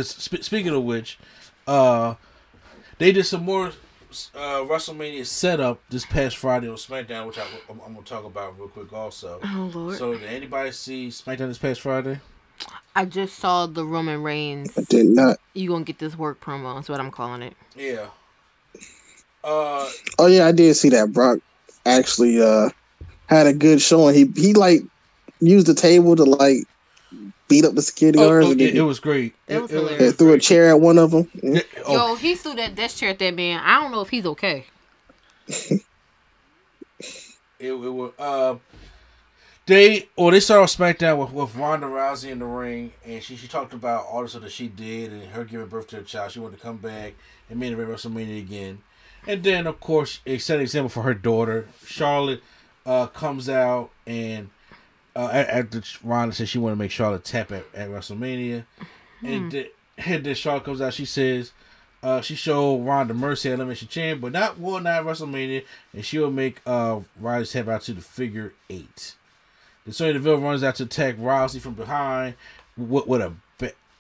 Speaking of which, they did some more WrestleMania setup this past Friday on SmackDown, which I'm gonna talk about real quick also. Oh Lord! So did anybody see SmackDown this past Friday? I just saw the Roman Reigns. I did not. You gonna get this work promo? That's what I'm calling it. Yeah. Oh yeah, I did see that. Brock actually had a good showing. He like used the table to like beat up the security guards. Yeah, it was great. It was hilarious. Threw a chair at one of them. Yeah, Yo, he threw that desk chair at that man. I don't know if he's okay. It was they started off SmackDown with Ronda Rousey in the ring, and she talked about all the stuff that she did and her giving birth to a child. She wanted to come back and main event WrestleMania again, and then of course it set an example for her daughter. Charlotte comes out and after Ronda said she wanted to make Charlotte tap at WrestleMania, and then Charlotte comes out. She says she showed Ronda mercy at Elimination Chamber, but not at WrestleMania, and she will make Ronda tap out to the figure 8. Then Sonya Deville runs out to attack Rousey from behind. With a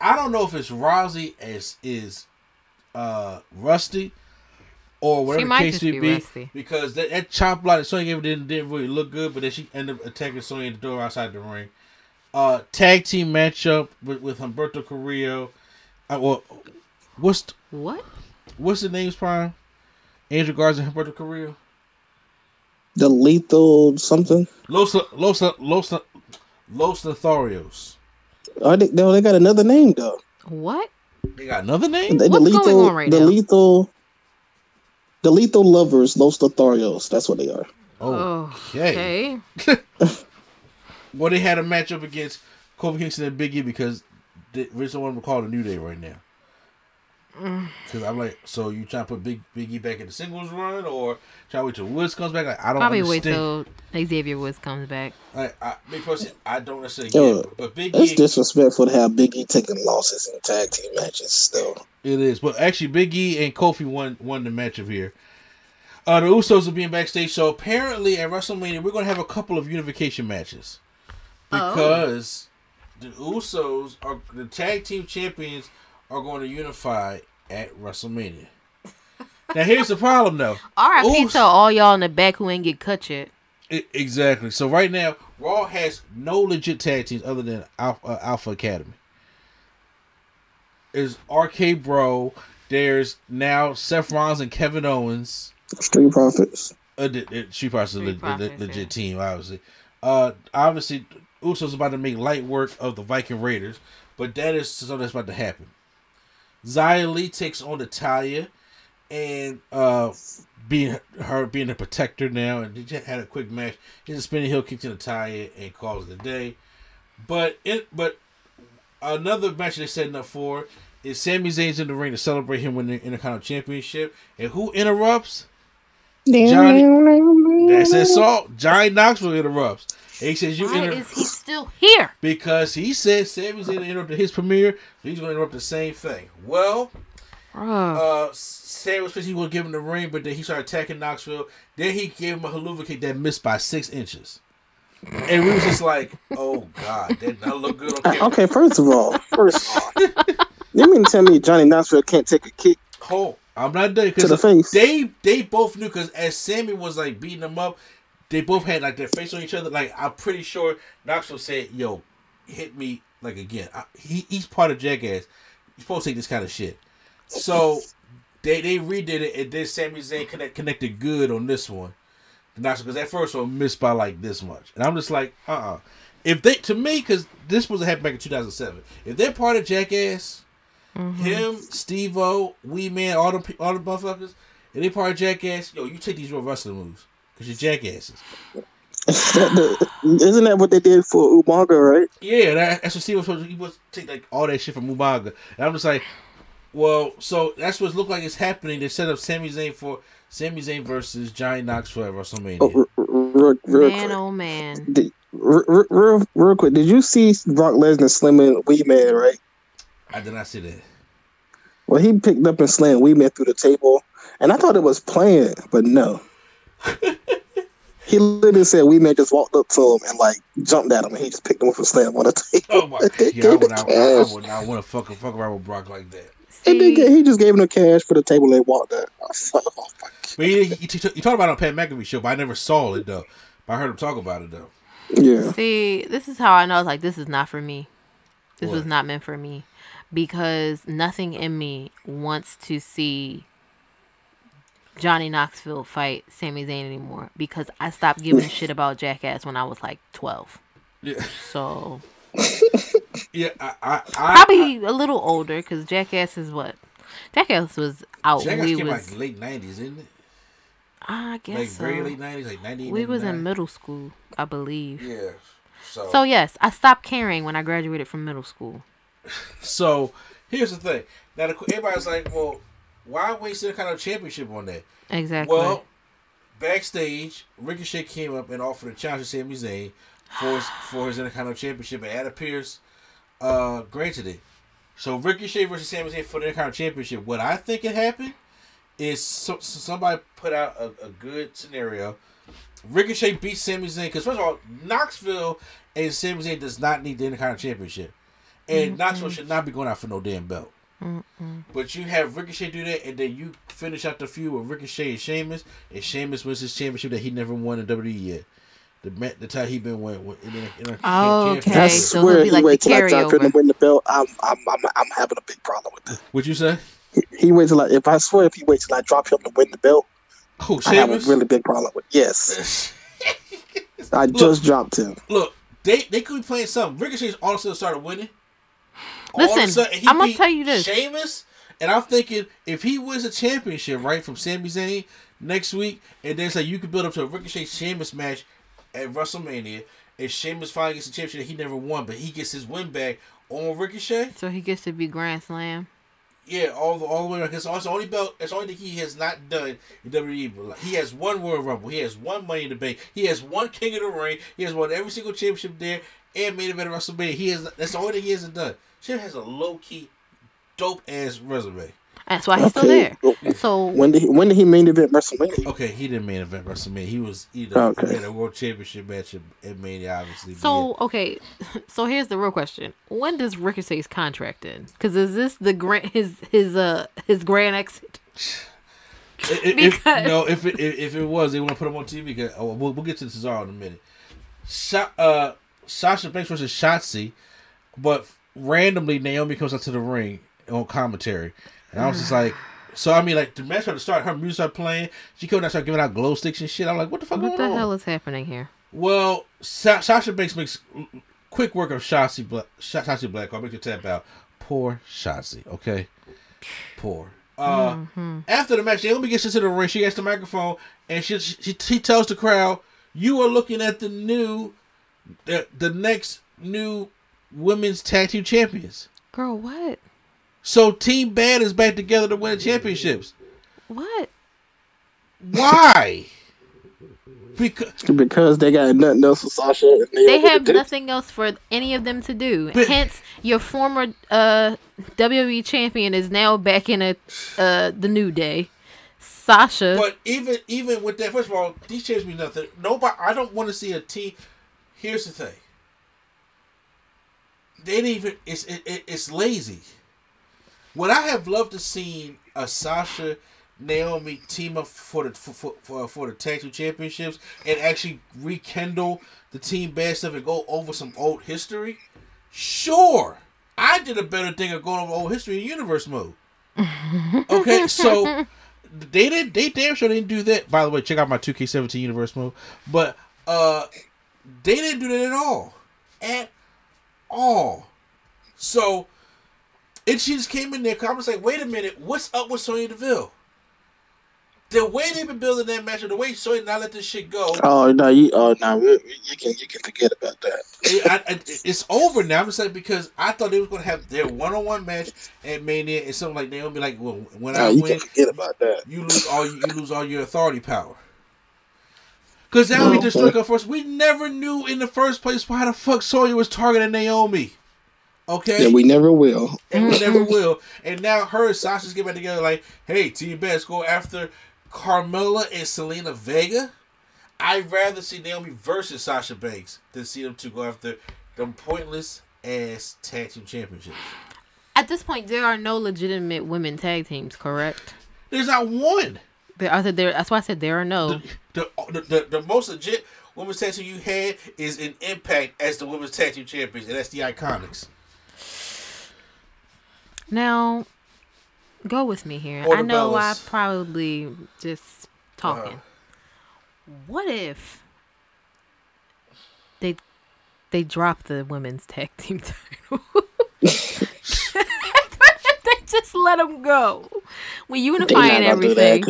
I don't know if it's Rousey is rusty or whatever the case may be, because that chop block that Sonya gave didn't really look good, but then she ended up attacking Sonya in the door outside the ring. Tag team matchup with Humberto Carrillo. What's the names, Prime? Angel Garza and Humberto Carrillo. The Lethal something. Los Lotharios. They got another name though. What? They got another name? What's going on right now? The Lethal Lovers, Los Lotharios. That's what they are. Okay. Well, they had a matchup against Kofi Kingston and Big E because they originally want to call it a New Day right now. Because I'm like, so you trying to put Big E back in the singles run, or try to wait till Woods comes back? Like, I don't probably understand. Wait till Xavier Woods comes back. I don't necessarily get it, but Big E. It's disrespectful to have Big E taking losses in tag team matches. Still, it is. But actually, Big E and Kofi won the matchup here. The Usos are being backstage, so apparently at WrestleMania we're going to have a couple of unification matches because the Usos are the tag team champions. Are going to unify at WrestleMania. Now, here's the problem, though. R.I.P. to all y'all in the back who ain't get cut yet. Exactly. So, right now, Raw has no legit tag teams other than Alpha Academy. There's RK Bro. There's now Seth Rollins and Kevin Owens. Street Profits. Street Profits is a legit team, obviously. Obviously, Usos about to make light work of the Viking Raiders, but that is something that's about to happen. Xia Li takes on Natalya, and being a protector now, and they just had a quick match. He's a spinning heel kick to Natalya and calls it a day. But another match they're setting up for is Sami Zayn's in the ring to celebrate him winning the Intercontinental Championship, and who interrupts? That's it. So Johnny Knoxville interrupts. And he says, Why is he still here? Because he said Sami's going to interrupt his premiere, so he's going to interrupt the same thing. Well, Sami was supposed to going to give him the ring, but then he started attacking Knoxville. Then he gave him a haluva kick that missed by 6 inches. And we was just like, oh, God, that doesn't look good on camera. Okay, first of all, you mean to tell me Johnny Knoxville can't take a kick? Oh, I'm not done. To the face. They both knew, because as Sami was like beating him up, they both had like their face on each other. Like, I'm pretty sure Knoxville said, yo, hit me like again. He's part of Jackass. He's supposed to take this kind of shit. So they redid it, and then Sami Zayn connected good on this one. Because that first one missed by like this much. And I'm just like, If they, to me, because this was happened back in 2007. If they're part of Jackass, him, Steve-O, Wee Man, all the motherfuckers, and they part of Jackass, yo, you take these real wrestling moves. Because you're jackasses. Isn't that what they did for Umaga, right? Yeah, that's what Steve was supposed to. He was take like all that shit from Umaga. And I'm just like, well, so that's what it looked like it's happening. They set up Sami Zayn versus Johnny Knoxville at WrestleMania. Oh man. Real quick, did you see Brock Lesnar slamming Wee Man, right? I did not see that. Well, he picked up and slammed Wee Man through the table, and I thought it was planned, but no. He literally said we man just walked up to him and like jumped at him, and he just picked him up and slammed him on the table. Oh my god! Yeah, I would not want to fuck around with Brock like that. And then he just gave him the cash for the table they walked at. I was like, oh my god. But you talked about it on Pat McAfee show, but I never saw it though. But I heard him talk about it though. Yeah. See, this is how I know. It's like, this is not for me. This was not meant for me, because nothing in me wants to see Johnny Knoxville fight Sami Zayn anymore, because I stopped giving a shit about Jackass when I was like 12. Yeah. So. Yeah, I probably a little older, because Jackass is what? Jackass was out. Jackass came like late 90s, isn't it? I guess like so. Very late 90s, like 98. We was in middle school, I believe. Yeah. So yes, I stopped caring when I graduated from middle school. So here's the thing. Now everybody's like, well, why waste any kind of championship on that? Exactly. Well, backstage, Ricochet came up and offered a challenge to Sami Zayn for his Intercontinental Championship, and Adam Pearce granted it. So Ricochet versus Sami Zayn for the Intercontinental Championship. What I think it happened is somebody put out a good scenario. Ricochet beats Sami Zayn because, first of all, Knoxville and Sami Zayn does not need the Intercontinental Championship, and Knoxville should not be going out for no damn belt. But you have Ricochet do that, and then you finish out the feud with Ricochet and Sheamus wins his championship that he never won in WWE yet. The time he been winning. Okay. I So swear, he wait till I drop him carryover. to win the belt. I'm having a big problem with that. What'd you say? He waits till if he waits till I drop him to win the belt, Oh, I have a Sheamus? really big problem with. Yes, I just dropped him. Look, they could be playing something. Ricochet's all of a sudden started winning. Listen, I'm gonna tell you this. Sheamus, and I'm thinking if he wins a championship right from Sami Zayn next week, and then say you could build up to a Ricochet Sheamus match at WrestleMania, and Sheamus finally gets a championship that he never won, but he gets his win back on Ricochet. So he gets to be Grand Slam. Yeah, all the way around. It's the only belt. It's the only thing he has not done in WWE. He has one Royal Rumble. He has one Money in the Bank. He has one King of the Ring. He has won every single championship there and made event at WrestleMania. That's the only thing he hasn't done. Sheamus has a low key, dope ass resume. That's why he's still there. So when did he main event WrestleMania? Okay, he didn't main event WrestleMania. He was he had a World Championship match at Mania, obviously. So okay, so here's the real question: when does Ricochet's contract end? Because is this the his grand exit? If it was, they want to put him on TV. Because, we'll get to Cesaro in a minute. Sasha Banks versus Shotzi, but randomly Naomi comes out to the ring on commentary. And I was just like, so I mean, like the match started to start, her music started playing. She came out and started giving out glow sticks and shit. I'm like, what the fuck going on? What the hell is happening here? Well, Sasha Banks makes quick work of Shotzi Black. I'll make you tap out. Poor Shotzi, okay? Poor. After the match, Naomi gets into the ring. She gets the microphone and she tells the crowd, "You are looking at the next new women's tag team champions." Girl, what? So Team Bad is back together to win championships. What? Why? Because they got nothing else for Sasha. And they have nothing else for any of them to do. Hence, your former WWE champion is now back in the New Day. Sasha. But even with that, first of all, these changes mean nothing. Nobody. I don't want to see a team. Here's the thing. They didn't even. It's lazy. Would I have loved to see a Sasha Naomi team up for the tag team championships and actually rekindle the Team Bad stuff and go over some old history? Sure, I did a better thing of going over old history in universe mode. Okay, so they damn sure didn't do that. By the way, check out my 2K17 universe mode. But they didn't do that at all. So. And she just came in there. I was like, wait a minute, what's up with Sonya Deville? The way they've been building that match, or the way Sonya not let this shit go. Oh no, you can forget about that. It's over now. I'm just like, because I thought they was gonna have their one-on-one match at Mania, and something like Naomi, like, well, when I win, can forget about that. You lose all your authority power. Because now we destroyed her first. We never knew in the first place why the fuck Sonya was targeting Naomi. Okay. And we never will. And we never will. And now her and Sasha's getting back together like, hey, Team Bad, let's go after Carmella and Selena Vega. I'd rather see Naomi versus Sasha Banks than see them two go after them pointless ass tag team championships. At this point, there are no legitimate women tag teams, correct? There's not one. That's why I said there are no. The most legit women's tag team you had is in Impact as the women's tag team champions, and that's the Iconics. Now, go with me here. Or I know Bellas. I probably just talking. What if they drop the women's tag team title? They just let them go. We unifying everything.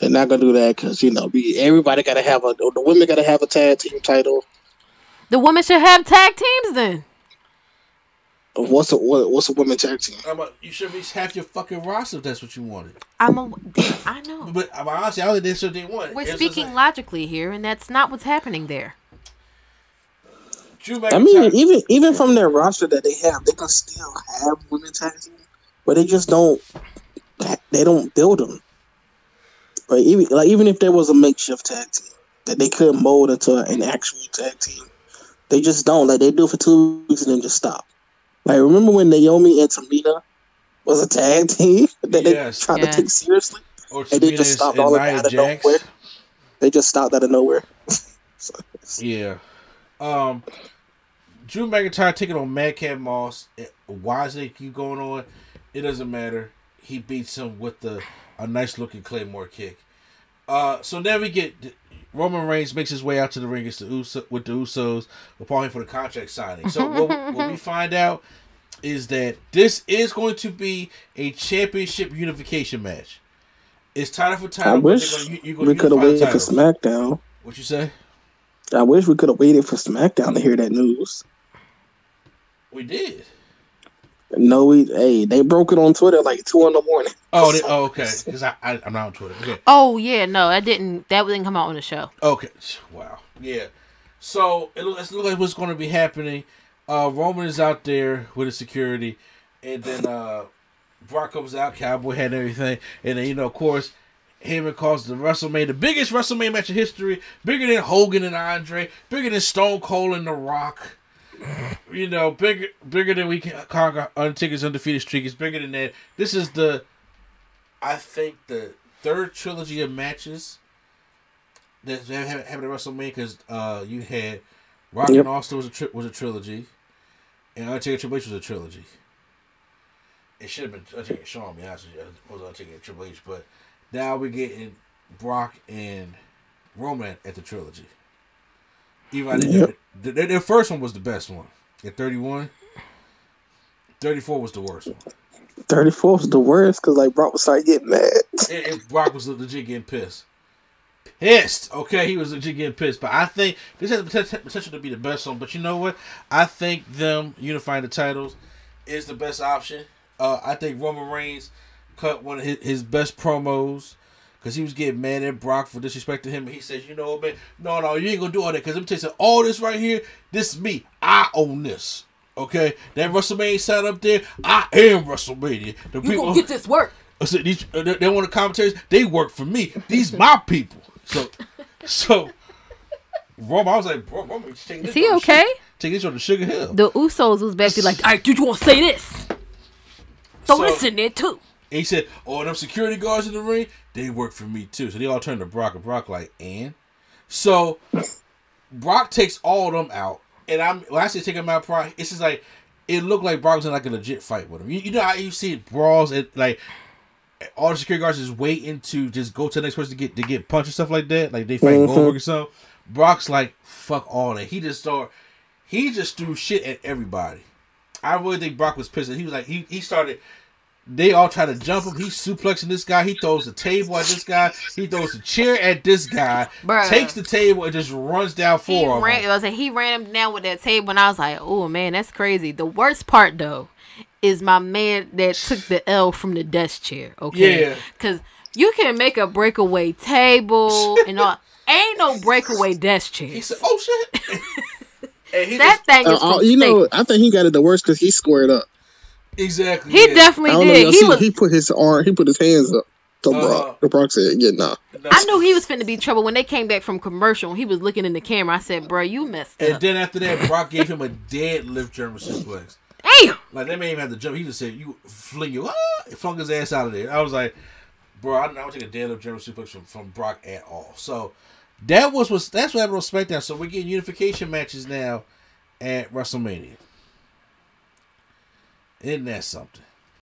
They're not gonna do that because everybody gotta have the women gotta have a tag team title. The women should have tag teams then. What's a women tag team? You should at least have your fucking roster if that's what you wanted. I know. But honestly, I don't think that's what they want. We're speaking logically here, and that's not what's happening there. I mean, even from their roster that they have, they can still have women tag team, but they just don't. They don't build them. But even if there was a makeshift tag team that they could mold into an actual tag team, they just don't. Like, they do it for 2 weeks and then just stop. Like, remember when Naomi and Tamina was a tag team that they tried to take seriously? Or and they just stopped all of that out of nowhere. They just stopped out of nowhere. Yeah. Drew McIntyre taking on Madcap Moss. Why is they keep going on? It doesn't matter. He beats him with a nice looking Claymore kick. So then we get Roman Reigns makes his way out to the ring with the Usos upon him for the contract signing. So what we find out is that this is going to be a championship unification match. It's title for title. I wish we could have waited for SmackDown. What you say? I wish we could have waited for SmackDown to hear that news. We did. No, they broke it on Twitter like 2 a.m. Oh, okay. Because I'm not on Twitter. Okay. Oh yeah, no, that didn't come out on the show. Okay. Wow. Yeah. So it looks like what's going to be happening. Roman is out there with his security, and then Brock comes out, cowboy hat and everything, and then of course, Heyman calls the WrestleMania the biggest WrestleMania match in history, bigger than Hogan and Andre, bigger than Stone Cold and The Rock. Bigger than we can conquer Undertaker's undefeated streak. It's bigger than that. This is I think the third trilogy of matches that happened at WrestleMania, because you had Rock and Austin was a trilogy, and Undertaker Triple H was a trilogy. It should have been Undertaker Shawn, to be honest with you. It was Undertaker Triple H, but now we're getting Brock and Roman at the trilogy. Even their first one was the best one. At 31, 34 was the worst one. 34 was the worst because Brock was starting getting mad. And Brock was legit getting pissed. Okay, he was legit getting pissed. But I think this has the potential to be the best one. But you know what? I think them unifying the titles is the best option. I think Roman Reigns cut one of his best promos, because he was getting mad at Brock for disrespecting him. And he says, you know what, man? No, you ain't going to do all that. Because I'm telling you, all this right here, this is me. I own this. Okay? That WrestleMania sign up there, I am WrestleMania. You going to get this work. They want the commentators. They work for me. These my people. So Roman, I was like, bro, Roman, taking this. Is he okay? Taking this on the Sugar Hill. The Usos was basically like, all right, did you want to say this? Throw this in there, too. And he said, them security guards in the ring, they work for me too. So they all turned to Brock, and Brock and? So Brock takes all of them out. And when I say take them out, Brock, it's just like, it looked like Brock was in a legit fight with him. You know how you see brawls, and all the security guards is waiting to just go to the next person to get punched and stuff like that? Like they fight Goldberg or something. Brock's like, fuck all that. He just threw shit at everybody. I really think Brock was pissed. He was like, he started. They all try to jump him. He's suplexing this guy. He throws the table at this guy. He throws the chair at this guy. Bruh. Takes the table and just runs down four of them. He ran him down with that table, and I was like, oh, man, that's crazy. The worst part, though, is my man that took the L from the desk chair, okay? Yeah. Because you can make a breakaway table and all. Ain't no breakaway desk chair. He said, oh, shit. That thing is I think he got it the worst because he squared up. Exactly. He definitely did. He put his hands up. So Brock said, "Yeah, nah." I knew he was finna be trouble when they came back from commercial. And he was looking in the camera. I said, "Bro, you messed up." And then after that, Brock gave him a deadlift German suplex. Damn. Like they made him have to jump. He just said, "You fling you," flung his ass out of there. I was like, "Bro, I don't take a deadlift German suplex from Brock at all." So that's what happened on SmackDown. So we're getting unification matches now at WrestleMania. Isn't that something?